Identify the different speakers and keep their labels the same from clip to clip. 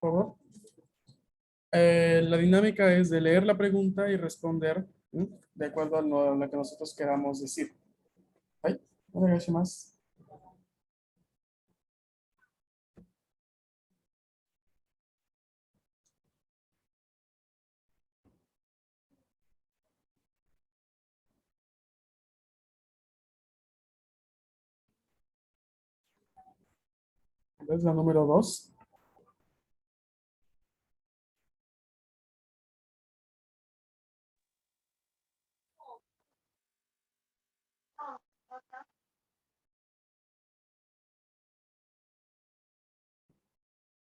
Speaker 1: favor. La dinámica es de leer la pregunta y responder de acuerdo a lo que nosotros queramos decir. ¿Ay? Onegaishimasu. Es la número 2.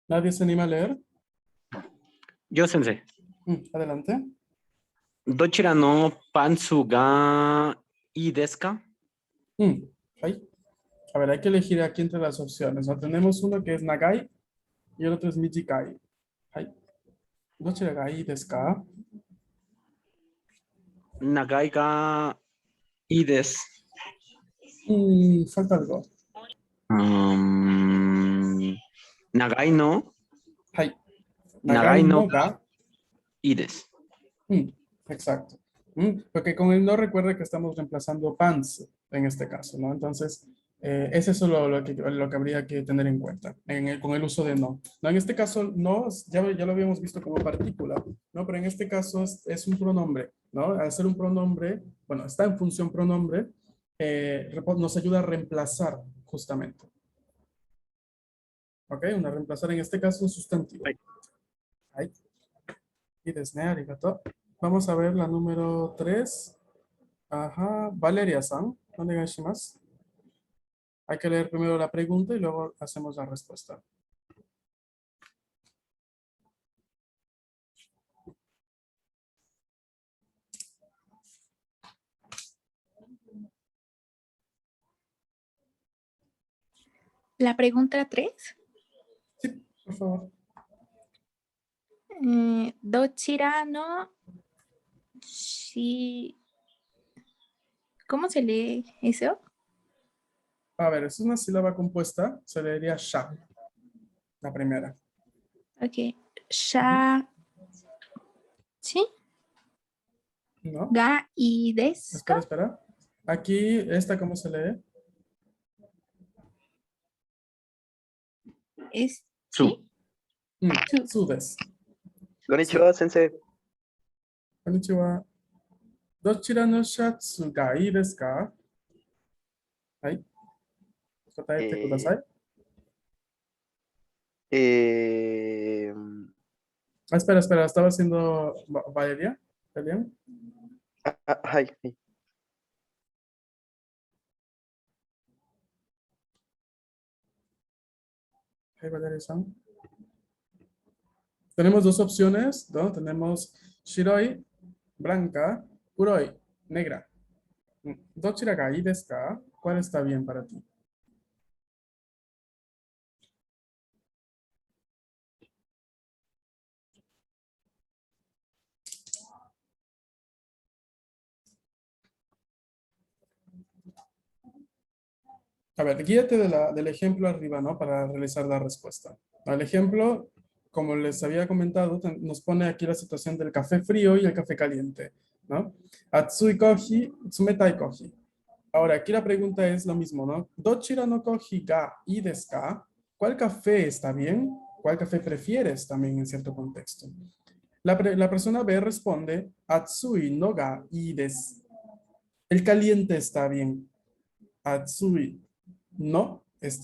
Speaker 1: ¿Nadie se anima a leer?
Speaker 2: Yo, sensei.
Speaker 1: Adelante.
Speaker 2: どちらのパンツがいいですか?
Speaker 1: Ay. A ver, hay que elegir aquí entre las opciones, ¿no? Tenemos uno que es Nagai y el otro es Mijikai. Ay. ¿Dochira ga ii desu ka?
Speaker 2: 長いがいいです。
Speaker 1: Falta algo.
Speaker 2: 長いの
Speaker 1: Hay.
Speaker 2: 長
Speaker 1: Nagai
Speaker 2: いの
Speaker 1: no
Speaker 2: が
Speaker 1: ga.
Speaker 2: いいです。
Speaker 1: Exacto. Porque con el no recuerda que estamos reemplazando pants en este caso, ¿no? Entonces, es eso lo que habría que tener en cuenta con el uso de no. No, en este caso, no, ya lo habíamos visto como partícula, ¿no? Pero en este caso es un pronombre, ¿no? Al ser un pronombre, bueno, está en función pronombre, nos ayuda a reemplazar justamente. ¿Ok? Reemplazar en este caso un sustantivo. Ahí. Y desne, arigato. Vamos a ver la número 3. Ajá, Valeria-san, onegaishimasu. Hay que leer primero la pregunta y luego hacemos la respuesta.
Speaker 3: La pregunta 3.
Speaker 1: Sí, por favor.
Speaker 3: どちらの¿Cómo se lee eso?
Speaker 1: A ver, es una sílaba compuesta, se leería sha, la primera.
Speaker 3: Ok. Sha. ¿Sí?
Speaker 1: ¿No?
Speaker 3: Ga y desu
Speaker 1: Espera,
Speaker 3: ka?
Speaker 1: espera. Aquí, ¿esta cómo se lee?
Speaker 3: Es.
Speaker 2: Su.
Speaker 3: ¿Sí?
Speaker 1: Su desu.
Speaker 4: Konnichiwa, sensei.
Speaker 1: Konnichiwa. Dochira no shatsu ga ii desu ka? Hai. Kotaete kudasai. Espera, estaba haciendo Valeria. ¿Está bien?
Speaker 4: Hi.
Speaker 1: Hey, Valeria-san. Tenemos dos opciones, ¿no? Tenemos shiroi, blanca, kuroi, negra. ¿Dochira ga ii desu ka? ¿Cuál está bien para ti? A ver, guíate del ejemplo arriba, ¿no? Para realizar la respuesta. El ejemplo, como les había comentado, nos pone aquí la situación del café frío y el café caliente, ¿no? Atsui kohi, tsumetai kohi. Ahora, aquí la pregunta es lo mismo, ¿no? Dochira no kohi ga ii desu ka? ¿Cuál café está bien? ¿Cuál café prefieres también en cierto contexto? La persona B responde, Atsui no ga ii desu. El caliente está bien. Atsui no,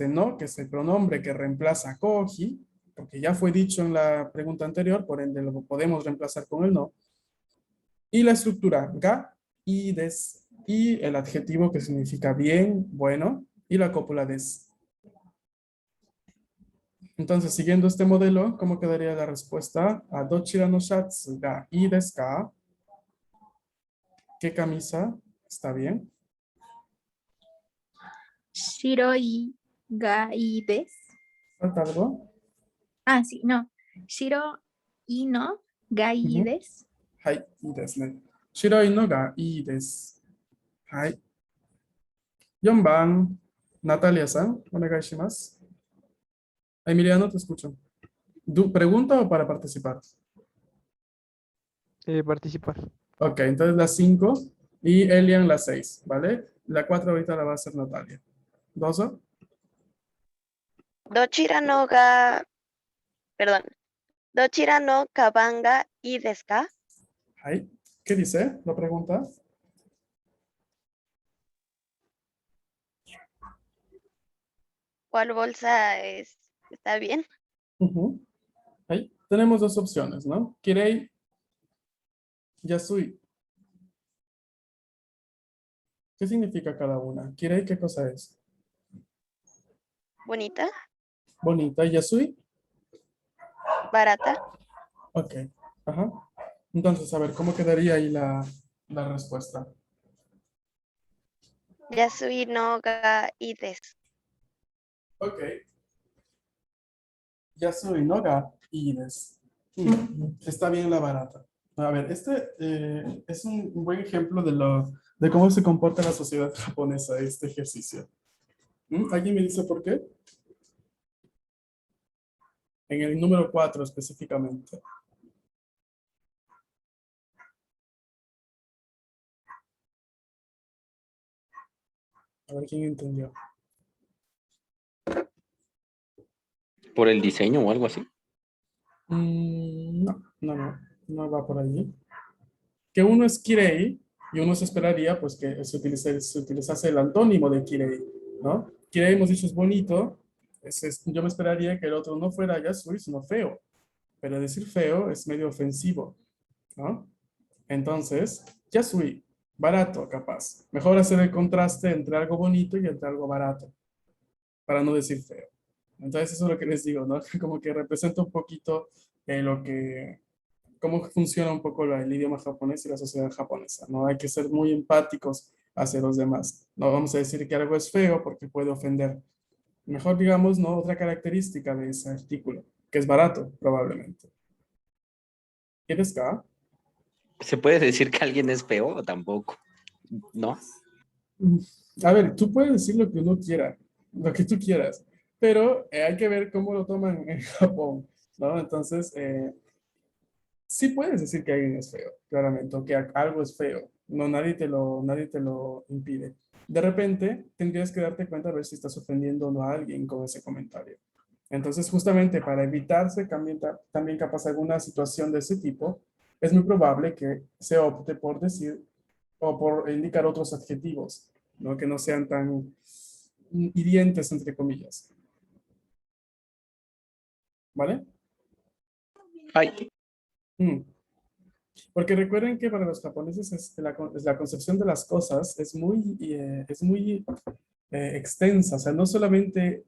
Speaker 1: no, que es el pronombre que reemplaza kohi, porque ya fue dicho en la pregunta anterior, por ende lo podemos reemplazar con el no. Y la estructura ga, y des, y el adjetivo que significa bien, bueno, y la cópula des. Entonces, siguiendo este modelo, ¿cómo quedaría la respuesta? A dochira no shatsu ga ii desu ka? ¿Qué camisa está bien?
Speaker 3: Shiroi ga ii desu.
Speaker 1: ¿Falta algo?
Speaker 3: Ah, sí, no. Shiro i no ga ii desu.
Speaker 1: はい、いいですね。白いのがいいです。はい。4番、Natalia-san, お願いします。Emiliano, te escucho. ¿Pregunta o para participar?
Speaker 5: Participar.
Speaker 1: Ok, entonces la 5 y Elian la 6, ¿vale? La 4 ahorita la va a hacer Natalia. ¿Doso?
Speaker 6: どちらのが、どちらのカバンがいいですか?
Speaker 1: Ahí. ¿Qué dice la pregunta?
Speaker 6: ¿Cuál bolsa está bien?
Speaker 1: Ujú. Ahí. Tenemos dos opciones, ¿no? Kirei, Yasui. ¿Qué significa cada una? Kirei, ¿qué cosa es?
Speaker 6: ¿Bonita?
Speaker 1: Bonita. ¿Yasui?
Speaker 6: ¿Barata?
Speaker 1: Ok. Ajá. Entonces, a ver, ¿cómo quedaría ahí la respuesta?
Speaker 6: Yasui no ga ii desu.
Speaker 1: Ok. Yasui no ga ii desu. Está bien la barata. A ver, este es un buen ejemplo de cómo se comporta la sociedad japonesa, este ejercicio. ¿Alguien me dice por qué? En el número 4 específicamente. A ver quién entendió.
Speaker 2: ¿Por el diseño o algo así?
Speaker 1: No va por allí. Que uno es kirei y uno se esperaría pues que se utilizase el antónimo de kirei, ¿no? Kirei hemos dicho es bonito, yo me esperaría que el otro no fuera yasui, sino feo, pero decir feo es medio ofensivo, ¿no? Entonces, yasui, barato, capaz. Mejor hacer el contraste entre algo bonito y entre algo barato, para no decir feo. Entonces, eso es lo que les digo, ¿no? Como que representa un poquito cómo funciona un poco el idioma japonés y la sociedad japonesa, ¿no? Hay que ser muy empáticos hacia los demás. No vamos a decir que algo es feo porque puede ofender. Mejor digamos, ¿no? Otra característica de ese artículo, que es barato, probablemente. ¿Quieres acá?
Speaker 2: ¿Se puede decir que alguien es feo o tampoco? ¿No?
Speaker 1: A ver, tú puedes decir lo que uno quiera, lo que tú quieras, pero hay que ver cómo lo toman en Japón, ¿no? Entonces, sí puedes decir que alguien es feo, claramente, o que algo es feo. No, nadie te lo impide. De repente, tendrías que darte cuenta a ver si estás ofendiendo o no a alguien con ese comentario. Entonces, justamente para evitarse también capaz alguna situación de ese tipo, es muy probable que se opte por decir o por indicar otros adjetivos, ¿no? Que no sean tan hirientes, entre comillas. ¿Vale?
Speaker 2: Ay,
Speaker 1: Mm. Porque recuerden que para los japoneses la concepción de las cosas es muy extensa. O sea, no solamente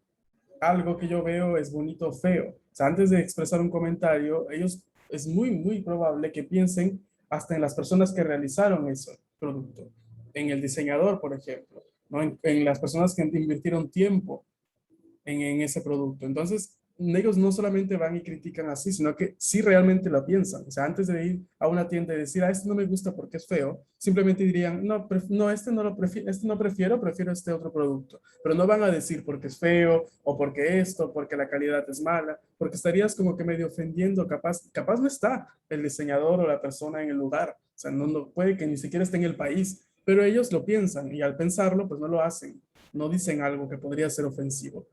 Speaker 1: algo que yo veo es bonito o feo. O sea, antes de expresar un comentario, ellos es muy probable que piensen hasta en las personas que realizaron ese producto. En el diseñador, por ejemplo, ¿no? En las personas que invirtieron tiempo en ese producto. Entonces, ellos no solamente van y critican así, sino que sí realmente lo piensan. O sea, antes de ir a una tienda y decir, este no me gusta porque es feo, simplemente dirían, no, este no lo prefiero, prefiero este otro producto. Pero no van a decir porque es feo, o porque esto, porque la calidad es mala, porque estarías como que medio ofendiendo, capaz no está el diseñador o la persona en el lugar. O sea, no puede que ni siquiera esté en el país, pero ellos lo piensan y al pensarlo, pues no lo hacen. No dicen algo que podría ser ofensivo.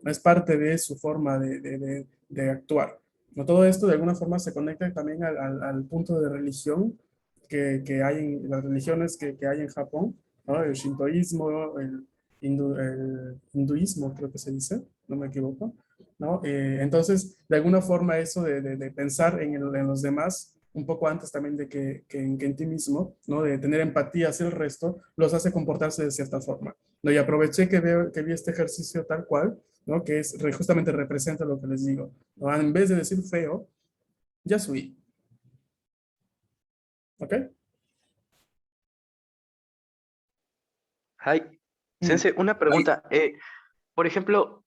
Speaker 1: No es parte de su forma de actuar. No, todo esto de alguna forma se conecta también al punto de religión que hay en las religiones que hay en Japón, ¿no? El shintoísmo, el hinduismo, creo que se dice, no me equivoco, ¿no? Entonces, de alguna forma eso de pensar en los demás, un poco antes también de que en ti mismo, ¿no? De tener empatía hacia el resto, los hace comportarse de cierta forma. ¿No? Y aproveché que vi este ejercicio tal cual, ¿no? Que justamente representa lo que les digo, ¿no? En vez de decir feo, ya subí. ¿Ok?
Speaker 4: Hi. Sensei, una pregunta. Por ejemplo,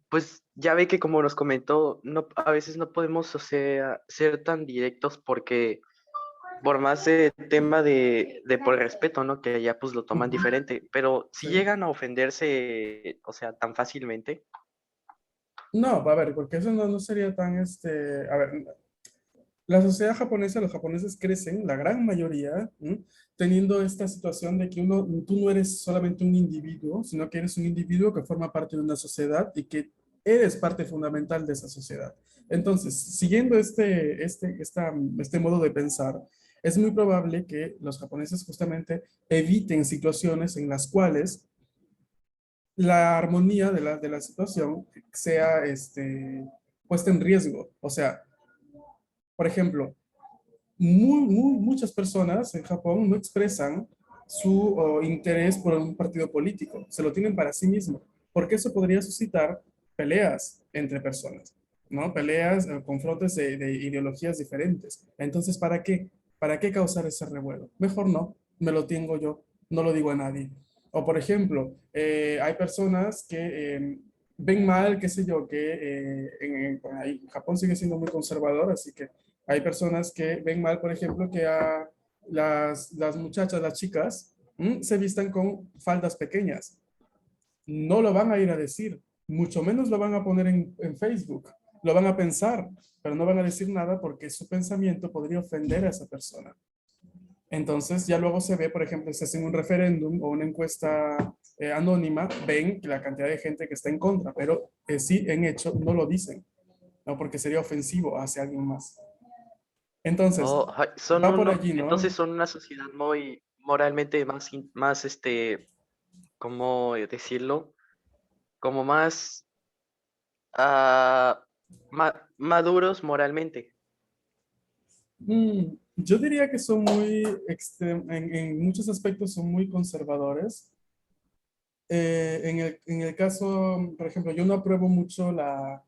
Speaker 4: pues ya ve que como nos comentó, no, a veces no podemos, o sea, ser tan directos porque por más tema de por respeto, ¿no? Que allá pues lo toman diferente, pero si
Speaker 1: Sí.
Speaker 4: llegan a ofenderse, o sea, tan fácilmente.
Speaker 1: No, a ver, porque eso no sería tan, a ver, la sociedad japonesa, los japoneses crecen, la gran mayoría, ¿m? Teniendo esta situación de que tú no eres solamente un individuo, sino que eres un individuo que forma parte de una sociedad y que eres parte fundamental de esa sociedad. Entonces, siguiendo este modo de pensar, es muy probable que los japoneses justamente eviten situaciones en las cuales la armonía de la situación sea puesta en riesgo. O sea, por ejemplo, muchas personas en Japón no expresan su interés por un partido político, se lo tienen para sí mismo, porque eso podría suscitar peleas entre personas, ¿no? Peleas, confrontes de ideologías diferentes. Entonces, ¿para qué? ¿Para qué causar ese revuelo? Mejor no, me lo tengo yo, no lo digo a nadie. O por ejemplo, hay personas que ven mal, qué sé yo, que ahí Japón sigue siendo muy conservador, así que hay personas que ven mal, por ejemplo, que a las muchachas, las chicas, se vistan con faldas pequeñas. No lo van a ir a decir, mucho menos lo van a poner en Facebook. Lo van a pensar, pero no van a decir nada porque su pensamiento podría ofender a esa persona. Entonces, ya luego se ve, por ejemplo, si hacen un referéndum o una encuesta anónima, ven que la cantidad de gente que está en contra, pero sí, en hecho, no lo dicen, ¿no? Porque sería ofensivo hacia alguien más. Entonces,
Speaker 4: Oh, ajá,
Speaker 1: va por allí,
Speaker 4: entonces
Speaker 1: ¿no?
Speaker 4: son una sociedad muy moralmente más, ¿cómo decirlo? Como más ah, maduros moralmente.
Speaker 1: Yo diría que son muy, en muchos aspectos son muy conservadores. En el caso, por ejemplo, yo no apruebo mucho o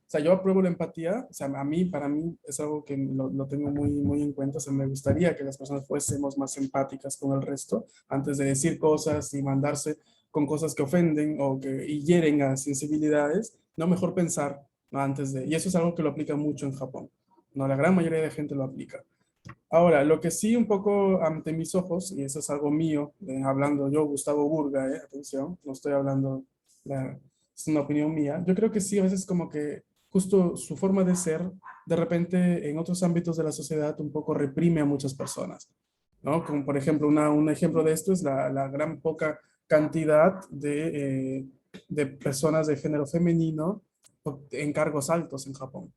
Speaker 1: sea, yo apruebo la empatía, o sea, para mí es algo que lo tengo muy en cuenta, o sea, me gustaría que las personas fuésemos más empáticas con el resto antes de decir cosas y mandarse con cosas que ofenden y hieren a sensibilidades, no, mejor pensar, ¿no? Antes de, y eso es algo que lo aplica mucho en Japón, ¿no? La gran mayoría de gente lo aplica. Ahora, lo que sí un poco ante mis ojos, y eso es algo mío, hablando yo, Gustavo Burga, atención, no estoy hablando, es una opinión mía, yo creo que sí, a veces como que justo su forma de ser, de repente en otros ámbitos de la sociedad un poco reprime a muchas personas, ¿no? Como por ejemplo, un ejemplo de esto es la gran poca cantidad de personas de género femenino en cargos altos en Japón.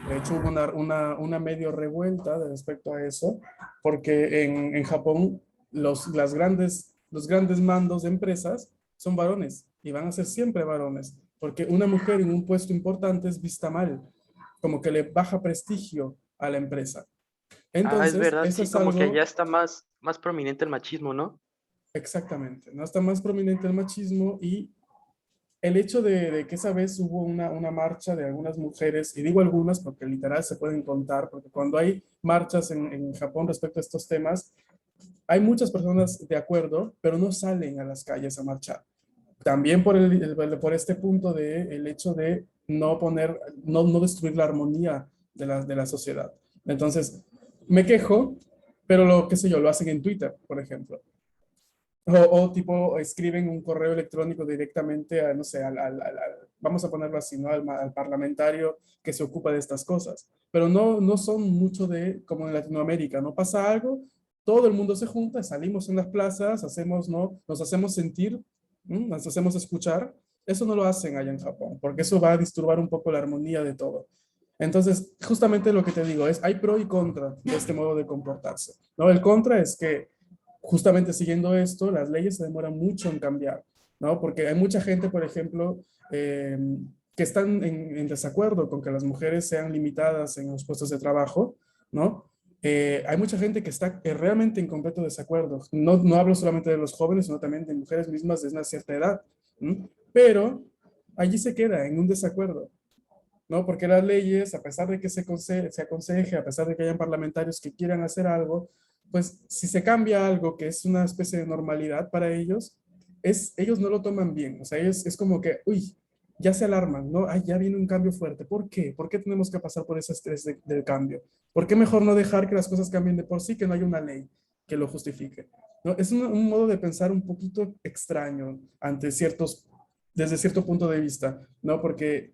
Speaker 1: De hecho, hubo una medio revuelta respecto a eso, porque en Japón los grandes mandos de empresas son varones y van a ser siempre varones, porque una mujer en un puesto importante es vista mal, como que le baja prestigio a la empresa.
Speaker 4: Ah, es
Speaker 1: Entonces,
Speaker 4: verdad,
Speaker 1: eso
Speaker 4: sí,
Speaker 1: es
Speaker 4: como que allá
Speaker 1: algo
Speaker 4: está más prominente el machismo, ¿no?
Speaker 1: exactamente, ¿no? Está más prominente el machismo y el hecho de que esa vez hubo una marcha de algunas mujeres, y digo algunas porque literal se pueden contar, porque cuando hay marchas en Japón respecto a estos temas, hay muchas personas de acuerdo, pero no salen a las calles a marchar. También por este punto de el hecho de no destruir la armonía de la sociedad. Entonces, me quejo, pero qué sé yo, lo hacen en Twitter, por ejemplo. O tipo escriben un correo electrónico directamente a, no sé, vamos a ponerlo así, ¿no? Al parlamentario que se ocupa de estas cosas. Pero no son mucho de, como en Latinoamérica, ¿no? Pasa algo, todo el mundo se junta, salimos en las plazas, hacemos, ¿no? Nos hacemos sentir, nos hacemos escuchar. Eso no lo hacen allá en Japón, porque eso va a disturbar un poco la armonía de todo. Entonces, justamente lo que te digo es, hay pro y contra de este modo de comportarse, ¿no? El contra es que justamente siguiendo esto, las leyes se demoran mucho en cambiar, ¿no? Porque hay mucha gente, por ejemplo, eh, que están en desacuerdo con que las mujeres sean limitadas en los puestos de trabajo, ¿no? Hay mucha gente que está realmente en completo desacuerdo. No hablo solamente de los jóvenes, sino también de mujeres mismas de una cierta edad, ¿no? Pero allí se queda en un desacuerdo, ¿no? Porque las leyes, a pesar de que se aconseje, a pesar de que hayan parlamentarios que quieran hacer algo, pues si se cambia algo que es una especie de normalidad para ellos, ellos no lo toman bien. O sea, ellos es como que, uy, ya se alarman, ¿no? Ay, ya viene un cambio fuerte. ¿Por qué? ¿Por qué tenemos que pasar por ese estrés del cambio? ¿Por qué mejor no dejar que las cosas cambien de por sí, que no haya una ley que lo justifique? ¿No? Es un modo de pensar un poquito extraño desde cierto punto de vista, ¿no? Porque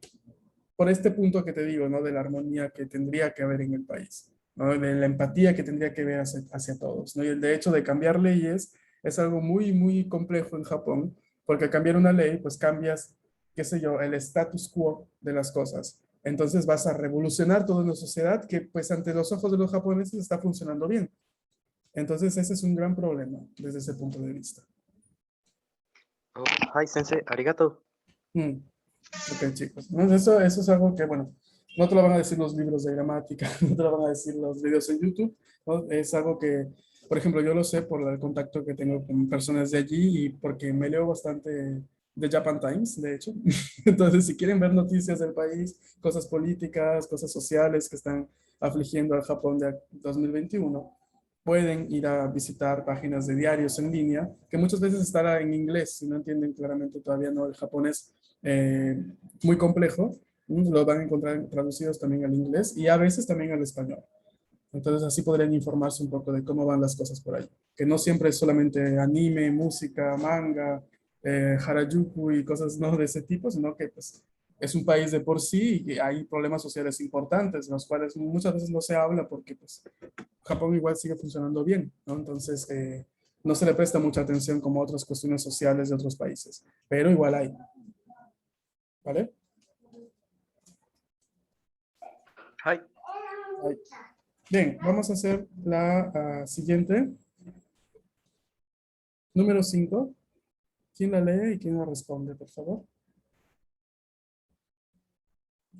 Speaker 1: por este punto que te digo, ¿no? De la armonía que tendría que haber en el país, ¿no? De la empatía que tendría que haber hacia todos, ¿no? Y el de hecho de cambiar leyes es algo muy, muy complejo en Japón, porque al cambiar una ley, pues cambias, qué sé yo, el status quo de las cosas. Entonces vas a revolucionar toda una sociedad que, pues, ante los ojos de los japoneses está funcionando bien. Entonces ese es un gran problema desde ese punto de vista.
Speaker 4: Oh, hi, sensei, arigato.
Speaker 1: Mm. Ok, chicos. ¿No? Eso es algo que, bueno, no te lo van a decir los libros de gramática, no te lo van a decir los videos en YouTube, ¿no? Es algo que, por ejemplo, yo lo sé por el contacto que tengo con personas de allí y porque me leo bastante de Japan Times, de hecho. Entonces, si quieren ver noticias del país, cosas políticas, cosas sociales que están afligiendo al Japón de 2021, pueden ir a visitar páginas de diarios en línea, que muchas veces estará en inglés, si no entienden claramente todavía no el japonés muy complejo, lo van a encontrar traducidos también al inglés y a veces también al español. Entonces así podrían informarse un poco de cómo van las cosas por ahí. Que no siempre es solamente anime, música, manga, harajuku y cosas no de ese tipo, sino que pues, es un país de por sí y hay problemas sociales importantes, los cuales muchas veces no se habla porque pues, Japón igual sigue funcionando bien, ¿no? Entonces no se le presta mucha atención como otras cuestiones sociales de otros países, pero igual hay, ¿vale?
Speaker 4: Hi.
Speaker 1: Hay. Bien, vamos a hacer la siguiente. Número 5. ¿Quién la lee y quién la responde, por favor?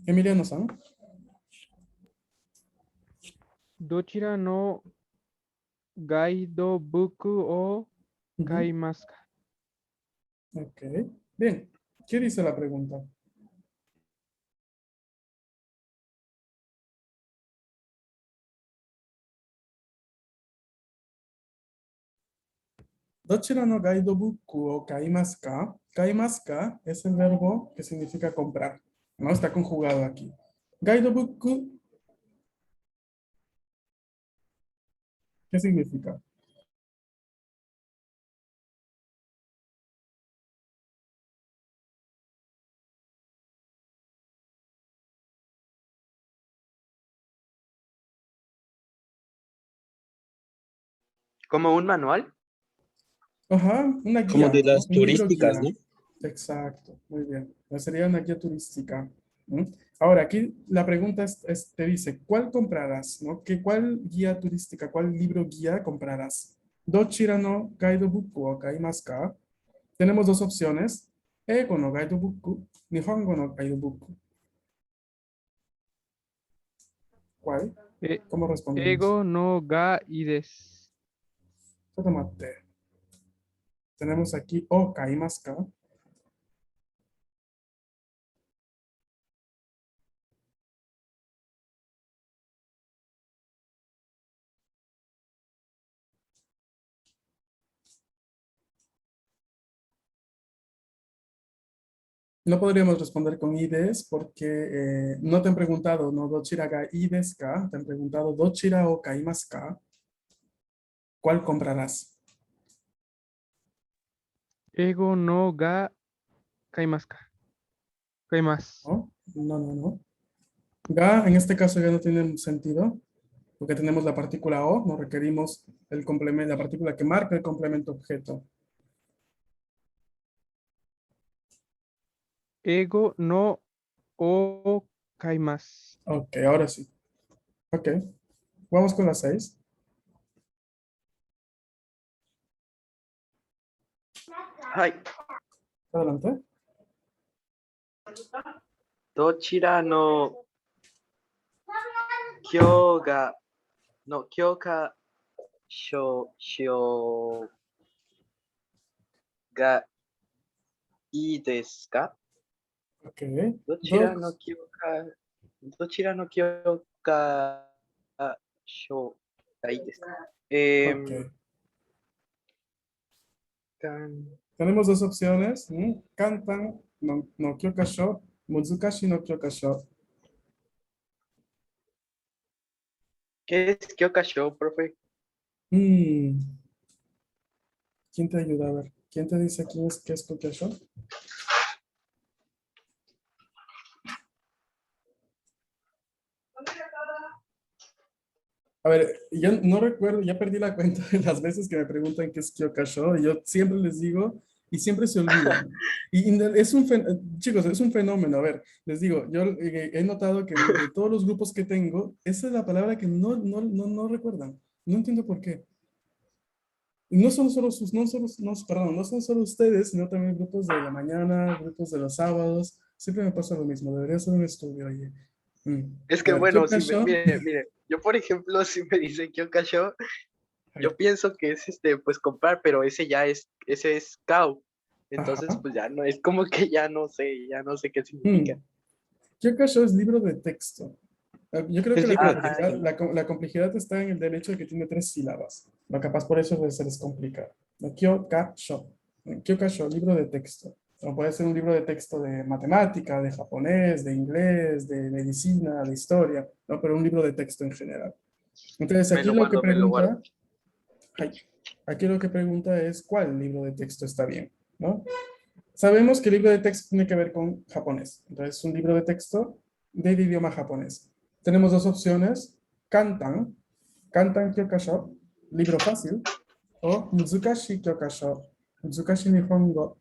Speaker 1: Emiliano-san.
Speaker 5: どちらのガイドブックを買いますか?
Speaker 1: Ok. Bien. ¿Qué dice la pregunta? ¿Dochira no gaidobuku o kaimasu ka? Kaimasu ka es el verbo que significa comprar. ¿No? Está conjugado aquí. Gaidobuku, ¿qué significa?
Speaker 4: ¿Como un manual?
Speaker 1: Ajá, una
Speaker 2: Como
Speaker 1: guía,
Speaker 2: de
Speaker 1: ¿no?
Speaker 2: las
Speaker 1: Un libro
Speaker 2: turísticas,
Speaker 1: guía.
Speaker 2: ¿no?
Speaker 1: Exacto, muy bien. Sería una guía turística. ¿No? Ahora, aquí la pregunta te dice, ¿cuál comprarás? ¿No? ¿Cuál guía turística, cuál libro guía comprarás? Dochira no gaidobuku o kaimasu ka? Tenemos dos opciones. Eigo no gaidobuku, Nihongo no gaidobuku. ¿Cuál?
Speaker 5: え、
Speaker 1: ¿Cómo
Speaker 5: 英
Speaker 1: respondemos?
Speaker 5: 語のがいいです。
Speaker 1: Tomate. Tenemos aquí o kaimasu ka. No podríamos responder con ides porque no te han preguntado, ¿no? Dochira ga ides ka, te han preguntado dochira o kaimasu ka, ¿cuál comprarás?
Speaker 5: 英語のが買いますか? 買います。
Speaker 1: ¿No? No, no, no. Ga en este caso ya no tiene sentido porque tenemos la partícula o, no requerimos el complemento, la partícula que marca el complemento objeto.
Speaker 5: 英語のを買います。
Speaker 1: Ok, ahora sí. Ok, vamos con la 6.
Speaker 4: Hi.
Speaker 1: Adelante.
Speaker 4: どちらの教科の教科書がいいですか?
Speaker 1: Ok.
Speaker 4: どちらの教科書がいいですか?
Speaker 1: Ok. Tenemos dos opciones. Kantan no kyokasho, muzukashi no kyokasho.
Speaker 4: ¿Qué es Kyokasho, profe?
Speaker 1: ¿Quién te ayuda a ver? ¿Quién te dice qué es kyokasho? A ver, yo no recuerdo, ya perdí la cuenta de las veces que me preguntan qué es Kyokasho, y yo siempre les digo, y siempre se olvidan. Y es chicos, es un fenómeno. A ver, les digo, yo he notado que de todos los grupos que tengo, esa es la palabra que no recuerdan. No entiendo por qué. Y no son solo perdón, no son solo ustedes, sino también grupos de la mañana, grupos de los sábados. Siempre me pasa lo mismo, debería ser un estudio, oye.
Speaker 4: Es
Speaker 1: A
Speaker 4: que
Speaker 1: ver,
Speaker 4: bueno, si
Speaker 1: Kyokasho,
Speaker 4: mire, yo por ejemplo, si me dice Kyokasho,
Speaker 1: a
Speaker 4: yo
Speaker 1: ver,
Speaker 4: pienso que es pues comprar, pero ese es cow. Entonces,
Speaker 1: ajá.
Speaker 4: pues ya no, es como que ya no sé qué significa.
Speaker 1: Kyokasho es libro de texto. Yo creo que
Speaker 2: Es
Speaker 1: la
Speaker 2: libro de
Speaker 1: complejidad,
Speaker 2: texto.
Speaker 1: la complejidad está en el hecho de que tiene 3 sílabas. Lo capaz por eso se les complica. No, Kyokasho. Kyokasho, libro de texto. O puede ser un libro de texto de matemática, de japonés, de inglés, de medicina, de historia, ¿no? Pero un libro de texto en general. Entonces,
Speaker 4: Me
Speaker 1: aquí
Speaker 4: lo
Speaker 1: lo que
Speaker 4: guardo, me lo guardo.
Speaker 1: pregunta, ay, aquí lo que pregunta es cuál libro de texto está bien, ¿no? Sabemos que el libro de texto tiene que ver con japonés. Entonces, un libro de texto del idioma japonés. Tenemos 2 opciones. Kantan, Kantan Kyokasho, libro fácil, o Muzukashi Kyokasho, Muzukashi Nihongo,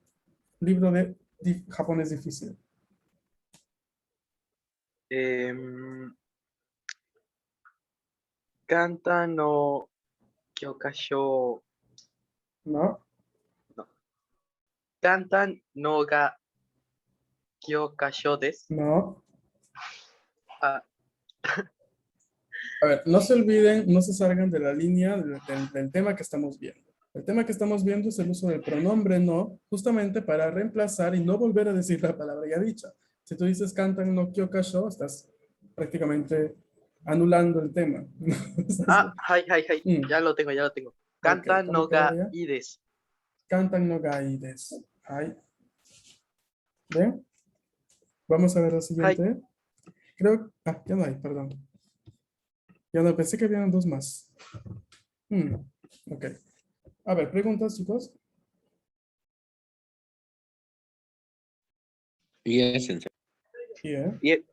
Speaker 1: libro de japonés difícil.
Speaker 4: Em, Kanta no Kyokasho,
Speaker 1: ¿No?
Speaker 4: no. Kanta no ga Kyokasho desu.
Speaker 1: No.
Speaker 4: Ah,
Speaker 1: A ver, no se olviden, no se salgan de la línea del tema que estamos viendo. El tema que estamos viendo es el uso del pronombre no, justamente para reemplazar y no volver a decir la palabra ya dicha. Si tú dices kantan no kyokasho, estás prácticamente anulando el tema.
Speaker 4: Hai,
Speaker 1: Mm,
Speaker 4: ya lo tengo.
Speaker 1: ok,
Speaker 4: Kanta
Speaker 1: ¿cómo
Speaker 4: no ga
Speaker 1: quedaría?
Speaker 4: i desu.
Speaker 1: Kantan no gai desu. Ay. ¿Ven? Vamos a ver lo
Speaker 4: Hai,
Speaker 1: siguiente. Creo, ya no hay, perdón. Ya no, pensé que habían 2 más. Ok. A ver, preguntas, chicos.
Speaker 2: Yes, en serio.
Speaker 1: Yeah.
Speaker 4: y-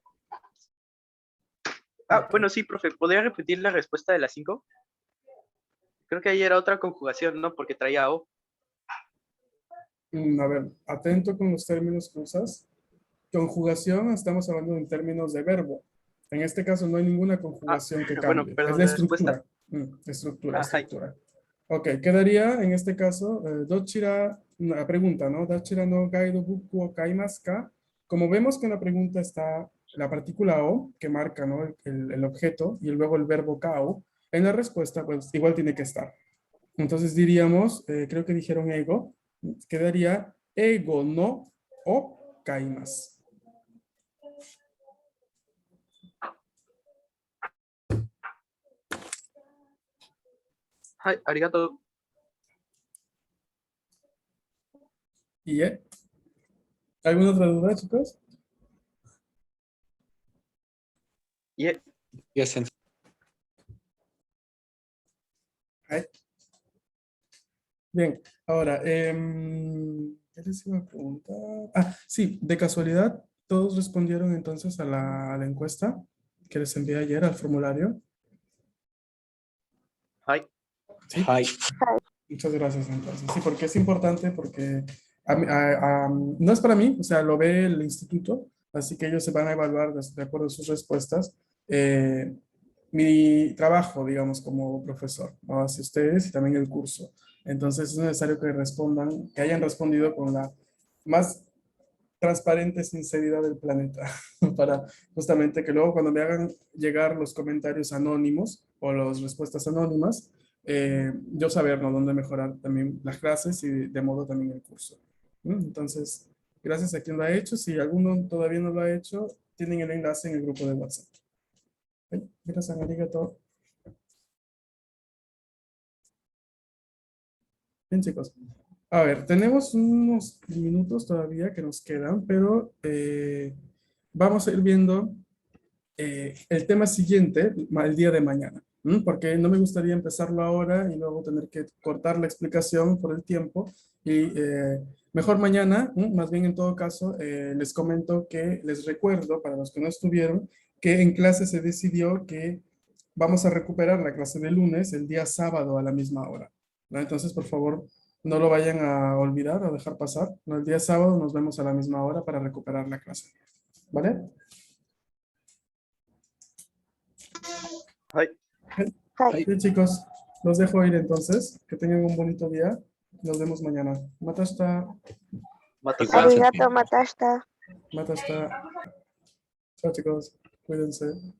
Speaker 1: Ok.
Speaker 4: bueno, sí, profe, ¿podría repetir la respuesta de las 5? Creo que ahí era otra conjugación, ¿no? Porque traía O.
Speaker 1: A ver, atento con los términos que usas. Conjugación, estamos hablando en términos de verbo. En este caso no hay ninguna
Speaker 4: Ah,
Speaker 1: conjugación que
Speaker 4: bueno,
Speaker 1: cambie. Es
Speaker 4: perdón,
Speaker 1: la
Speaker 4: la respuesta.
Speaker 1: estructura. Estructura,
Speaker 4: Hai.
Speaker 1: estructura. Ok, quedaría en este caso, dochira, la pregunta, ¿no? Dochira no gaido buku o kaimasu ka. Como vemos que en la pregunta está la partícula o, que marca, ¿no? El objeto, y luego el verbo kao, en la respuesta, pues igual tiene que estar. Entonces diríamos, creo que dijeron ego, quedaría ego no o kaimasu.
Speaker 4: Hai, arigato.
Speaker 1: ¿Y alguna otra duda, chicos?
Speaker 4: Y
Speaker 2: Yes, en
Speaker 1: Ay. Bien, ahora, ¿qué les iba a preguntar? Ah, sí, de casualidad, todos respondieron entonces a la encuesta que les envié ayer al formulario.
Speaker 4: hai.
Speaker 1: Sí,
Speaker 2: Hi.
Speaker 1: muchas gracias entonces. Sí, porque es importante, porque no es para mí, o sea, lo ve el instituto, así que ellos se van a evaluar de acuerdo a sus respuestas. Mi trabajo, digamos, como profesor, ¿no? Hacia ustedes y también el curso. Entonces es necesario que respondan, que hayan respondido con la más transparente sinceridad del planeta, para justamente que luego cuando me hagan llegar los comentarios anónimos o las respuestas anónimas, yo saber, ¿no?, dónde mejorar también las clases y de modo también el curso. Entonces, gracias a quien lo ha hecho. Si alguno todavía no lo ha hecho, tienen el enlace en el grupo de WhatsApp. Gracias, arigato. Bien, chicos. A ver, tenemos unos minutos todavía que nos quedan, pero vamos a ir viendo el tema siguiente el día de mañana, porque no me gustaría empezarlo ahora y luego tener que cortar la explicación por el tiempo. Y mejor mañana, más bien en todo caso, les comento que les recuerdo, para los que no estuvieron, que en clase se decidió que vamos a recuperar la clase de lunes el día sábado a la misma hora, ¿no? Entonces, por favor, no lo vayan a olvidar o dejar pasar, ¿no? El día sábado nos vemos a la misma hora para recuperar la clase, ¿vale?
Speaker 4: Ay,
Speaker 1: Bien, chicos, los dejo ir entonces. Que tengan un bonito día. Nos vemos mañana. Matasta.
Speaker 4: mata.
Speaker 6: Arigato matashita.
Speaker 1: Matasta. Chao, chicos. Cuídense.